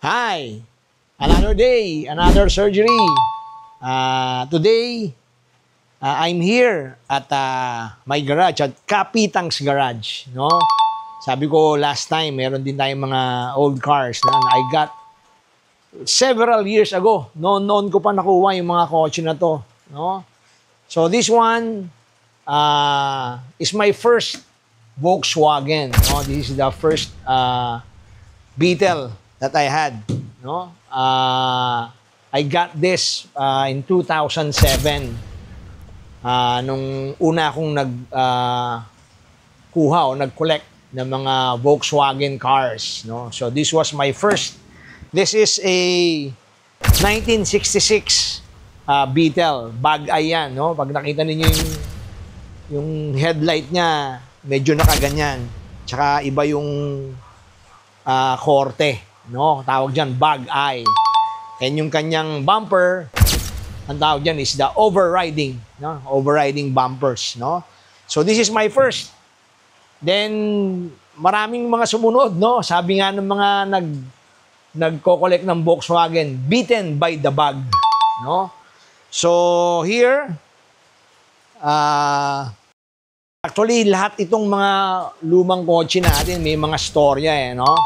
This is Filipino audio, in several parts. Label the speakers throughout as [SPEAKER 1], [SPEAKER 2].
[SPEAKER 1] Hi! Another day, another surgery. Today, I'm here at my garage, at Kapitang's Garage. No? Sabi ko last time, meron din tayong mga old cars na I got several years ago. Noon ko pa nakuha yung mga kotse na to. No? So this one is my first Volkswagen. No? This is the first Beetle that I had. No? I got this in 2007. Nung una akong kuha o nag-collect ng mga Volkswagen cars. No? So this was my first. This is a 1966 Beetle. Bag-eye yan. No? Pag nakita ninyo yung headlight niya, medyo nakaganyan. Tsaka iba yung korte. No? Tawag dyan, bag-eye. And yung kanyang bumper, ang tawag dyan is the overriding. No? Overriding bumpers. No? So this is my first. Then, maraming mga sumunod. No? Sabi nga ng mga nagko-collect ng Volkswagen, beaten by the bug. No? So here, actually, lahat itong mga lumang kotse natin, may mga storya eh, no?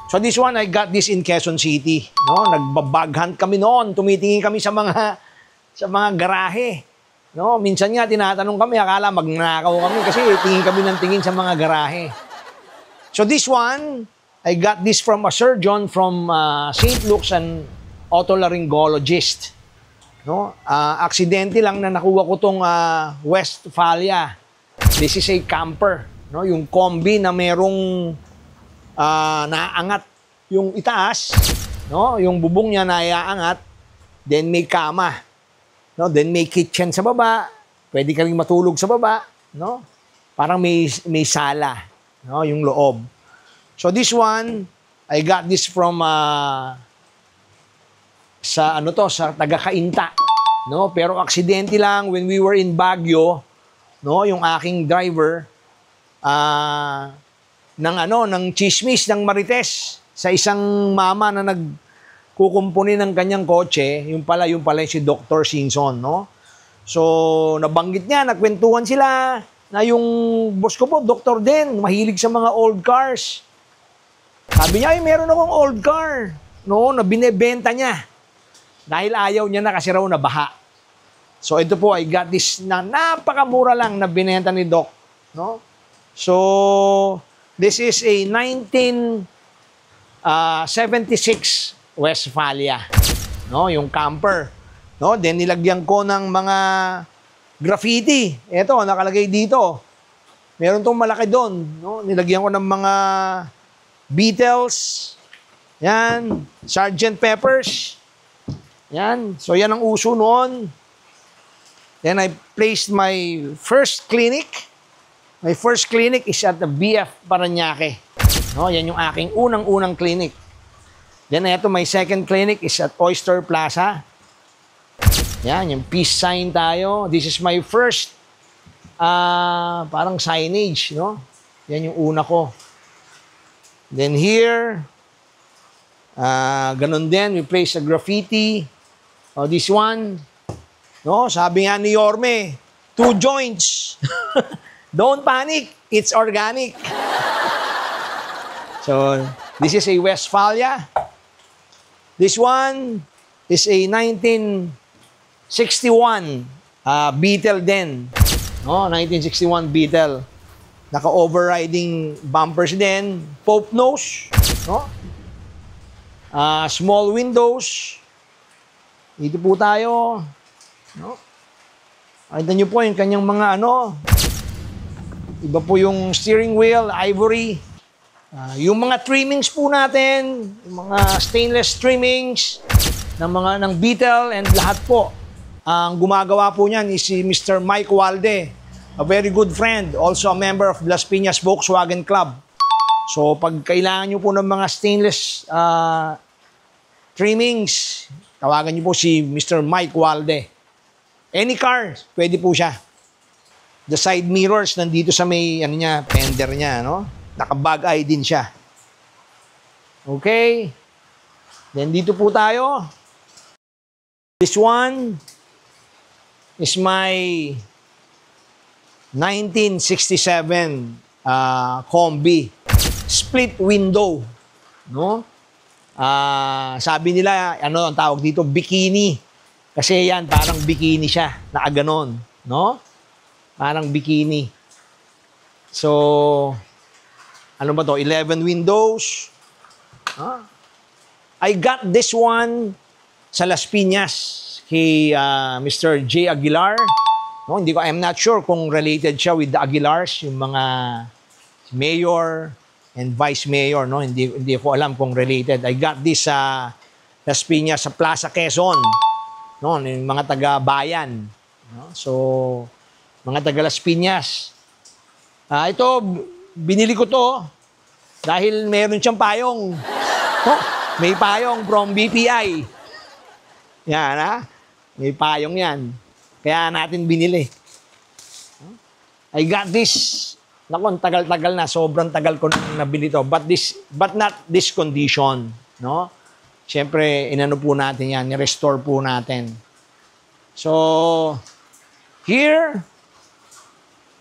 [SPEAKER 1] So this one, I got this in Quezon City. No? Nagbabag hunt kami noon. Tumitingin kami sa mga garahe. No? Minsan nga, tinatanong kami, akala magnanakaw kami kasi tingin kami ng tingin sa mga garahe. So this one, I got this from a surgeon from St. Luke's, an otolaryngologist. No? Aksidente lang na nakuha ko tong Westphalia. This is a camper. No? Yung combi na merong naaangat yung itaas, no? Yung bubong niya naiaangat, then may kama, no? Then may kitchen sa baba, pwede ka ring matulog sa baba, no? Parang may sala, no? Yung loob. So this one, I got this from sa taga-Cainta, no? Pero aksidente lang when we were in Baguio, no? Yung aking driver ng chismis ng Marites sa isang mama na nagkukumpuni ng kanyang kotse, yung pala si Dr. Simpson, no? So, nabanggit niya, nagkwentuhan sila na yung boss ko po, doktor din, mahilig sa mga old cars. Sabi niya, ay, meron akong old car, no, na binebenta niya. Dahil ayaw niya na kasi raw na baha. So, ito po, I got this na napakamura lang na binenta ni Doc, no? So, this is a 1976 Westphalia, no, yung camper, no. Then nilagyan ko ng mga graffiti. Ito nakalagay dito. Meron tong malaki doon, no. Nilagyan ko ng mga Beatles. Yan, Sgt. Peppers. Yan. So yan ang uso noon. Then I placed my first clinic. My first clinic is at the BF Parañaque. No, yan yung aking unang-unang clinic. Then ito, my second clinic is at Oyster Plaza. Yan, yung peace sign tayo. This is my first parang signage, no? Yan yung una ko. Then here, ganun din, we place a graffiti. Oh, this one, no? Sabi nga ni Yorme, 2 joints. Don't panic, it's organic. So, this is a Westphalia. This one is a 1961 Beetle din. No, 1961 Beetle. Naka-overriding bumpers din. Pope nose. No? Small windows. Dito po tayo. No? Nakita nyo po yung kanyang mga iba po yung steering wheel, ivory. Yung mga trimmings po natin, yung mga stainless trimmings ng Beetle and lahat po. Ang gumagawa po niyan is si Mr. Mike Walde, a very good friend, also a member of Las Piñas Volkswagen Club. So pag kailangan nyo po ng mga stainless trimmings, tawagan nyo po si Mr. Mike Walde. Any car, pwede po siya. The side mirrors nandito sa may fender niya, no? Naka-bag eye din siya. Okay? Then dito po tayo. This one is my 1967 Combi. Split window. No? Sabi nila, ano ang tawag dito? Bikini. Kasi yan, parang bikini siya. Nakaganon. No? Parang bikini. So, ano ba to? 11 windows. I got this one sa Las Piñas kay Mr. J. Aguilar. No, I'm not sure kung related siya with the Aguilars, yung mga mayor and vice mayor, no? Hindi ko alam kung related. I got this sa Las Piñas sa Plaza Quezon. No, yung mga taga-bayan. No? So, mga taga Las Piñas. Ito, binili ko to dahil meron siyang payong. Oh, may payong from BPI. Yan, ha? May payong yan. Kaya natin binili. I got this. Naku, tagal-tagal na. Sobrang tagal ko nang nabili to. But not this condition. No? Siyempre, inano po natin yan. Ni-restore po natin. So, here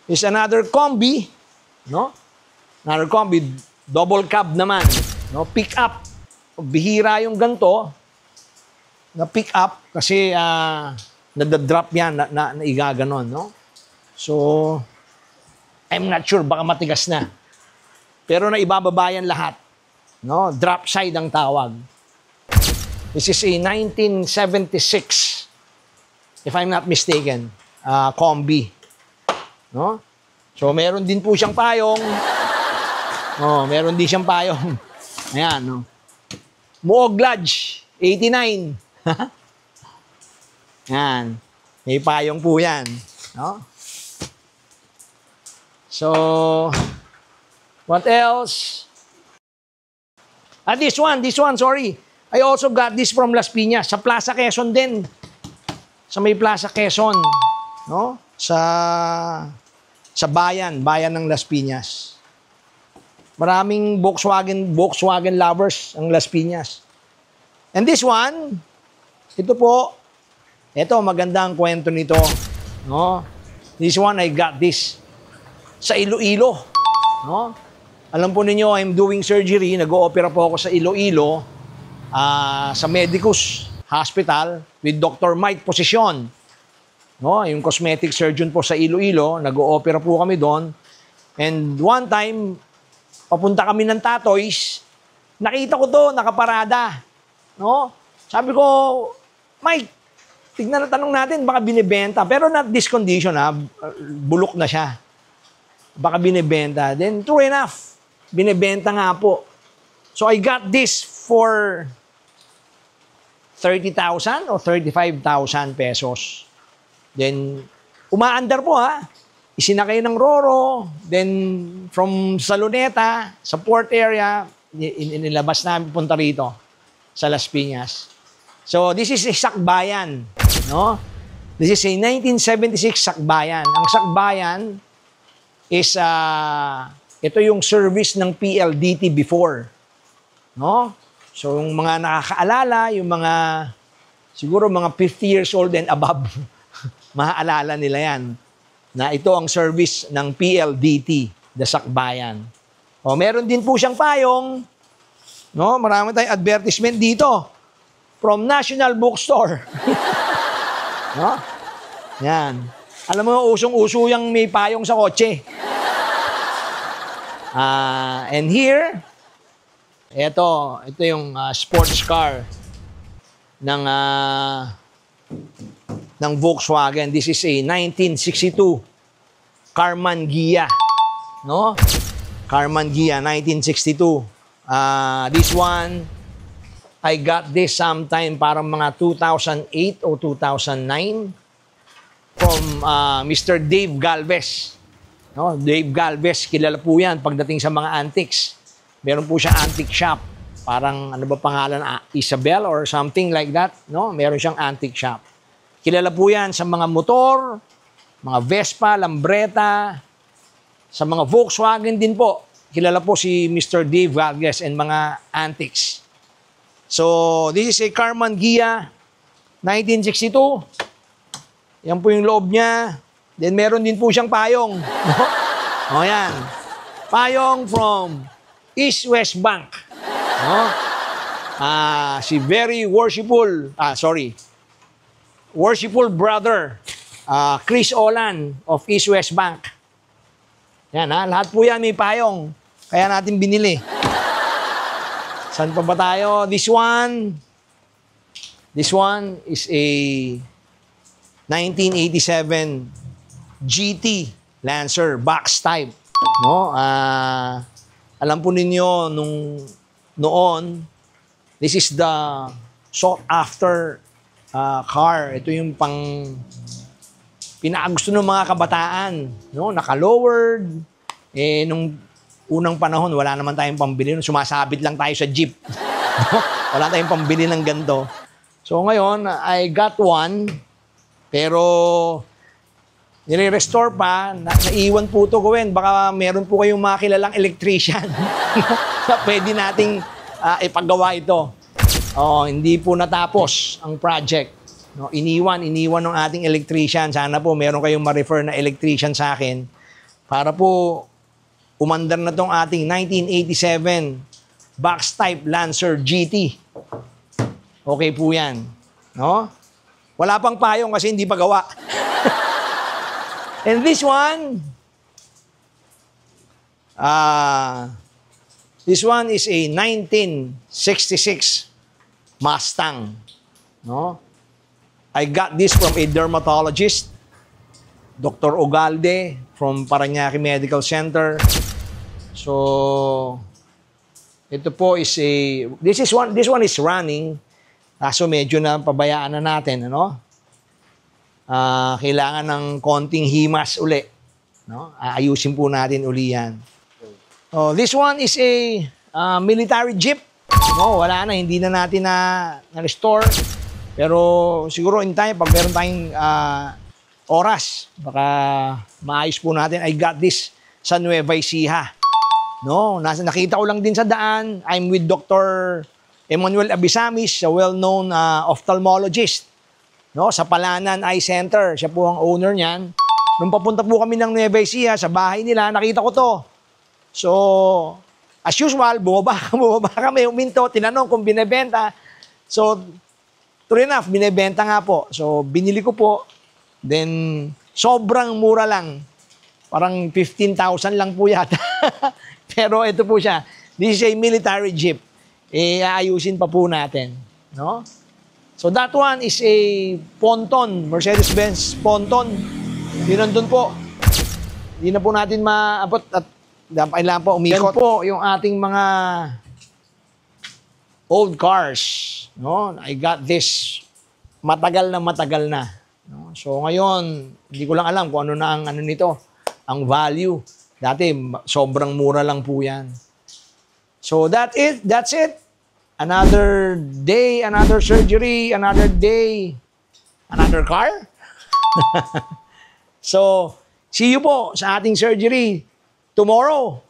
[SPEAKER 1] is another combi. No? Another combi. Double cab naman. No? Pick up. Bihira yung ganito na pick up kasi nadadrop yan na igaganon, no? So, I'm not sure, baka matigas na. Pero naibababa yan lahat. No? Drop side ang tawag. This is a 1976, if I'm not mistaken, combi. No? So, meron din po siyang payong. Oh, meron din siyang payong. Ayan, no? Muog Lodge, 89. Yan. May payong po yan. No? So, what else? This one, sorry. I also got this from Las Piñas. Sa Plaza Quezon din. Sa may Plaza Quezon. No? Sa bayan ng Las Piñas. Maraming Volkswagen lovers ang Las Piñas. And this one, ito po, ito maganda ang kwento nito. No? This one, I got this sa Iloilo. No? Alam po ninyo, I'm doing surgery. Nag-o-opera po ako sa Iloilo, sa Medicus Hospital with Dr. Mike Posisyon. No? Yung cosmetic surgeon po sa Iloilo. Nag-o-opera po kami doon. And one time, papunta kami ng Tatoys, nakita ko to, nakaparada. No? Sabi ko, Mike, tignan na tanong natin, baka binibenta. Pero not this condition, ha? Bulok na siya. Baka binibenta. Then, true enough, binibenta nga po. So, I got this for 30,000 or 35,000 pesos. Then, umaandar po, ha? Isinakay ng Roro. Then, from Saloneta, sa port area, inilabas namin punta rito sa Las Piñas. So, this is a sakbayan. No? This is a 1976 sakbayan. Ang sakbayan is, ito yung service ng PLDT before. No? So, yung mga nakakaalala, yung mga, siguro mga 50 years old and above, maaalala nila yan, na ito ang service ng PLDT, the sakbayan. O, meron din po siyang payong. No? Marami tayong advertisement dito. From National Bookstore. No? Yan. Alam mo, usong-uso yung may payong sa kotse. And here, ito yung sports car ng Volkswagen. This is a 1962 Karmann Ghia. No? Karmann Ghia, 1962. This one, I got this sometime parang mga 2008 o 2009 from Mr. Dave Galvez. No? Dave Galvez, kilala po yan pagdating sa mga antiques. Meron po siya antique shop. Parang ano ba pangalan? Isabel or something like that. No? Meron siyang antique shop. Kilala po yan sa mga motor, mga Vespa, Lambretta, sa mga Volkswagen din po. Kilala po si Mr. Dave Galvez and mga antiques. So, this is a Karmann Ghia 1962. Yan po yung loob niya. Then, meron din po siyang payong. O, yan. Payong from East West Bank. No? Si very worshipful brother, Chris Olan of East West Bank. Yan, ha? Lahat po yan may payong. Kaya natin binili. Saan pa ba tayo? This one is a 1987 GT Lancer box type. No? Alam po ninyo noon, this is the sought after car. Ito yung pinakagusto ng mga kabataan, no? Naka-lowered. Nung unang panahon, wala naman tayong pambili. Sumasabit lang tayo sa jeep. Wala tayong pambili ng ganito. So ngayon, I got one. Pero, nire-restore pa. Naiwan po ito gawin. Baka meron po kayong mga kilalang electrician na pwede nating ipagawa ito. Hindi po natapos ang project. No, iniwan ng ating electrician. Sana po meron kayong ma-refer na electrician sa akin para po umandar na tong ating 1987 box type Lancer GT. Okay po yan. No? Wala pang payong kasi hindi pa gawa. And this one is a 1966 Mustang. No? I got this from a dermatologist, Dr. Ogalde from Parañaque Medical Center. So, ito po is this one is running. Kaso medyo na pabayaan na natin, ano? Kailangan ng konting himas uli, no? Aayusin po natin uli yan. This one is a military jeep. No, wala na, hindi na natin na-restore. Pero siguro in time, pag meron tayong oras, baka maayos po natin. I got this sa Nueva Ecija. No, nakita ko lang din sa daan. I'm with Dr. Emmanuel Abisamis, a well-known ophthalmologist. No, sa Palanan Eye Center. Siya po ang owner niyan. Nung papunta po kami ng Nueva Ecija, sa bahay nila, nakita ko to. So, as usual, bumaba kami, uminto, tinanong kung binebenta. So, true enough, binebenta nga po. So, binili ko po. Then, sobrang mura lang. Parang 15,000 lang po yata. Pero ito po siya. This is a military jeep. Aayusin pa po natin. No? So, that one is a ponton. Mercedes-Benz ponton. Yun nandun po. Hindi na po natin maabot at kailangan po umikot. Yan po yung ating mga old cars, no? I got this matagal na. No? So ngayon, hindi ko lang alam kung ano na ang nito, ang value. Dati sobrang mura lang po 'yan. So that's it. Another day, another surgery, another day, another car. So, see you po sa ating surgery tomorrow.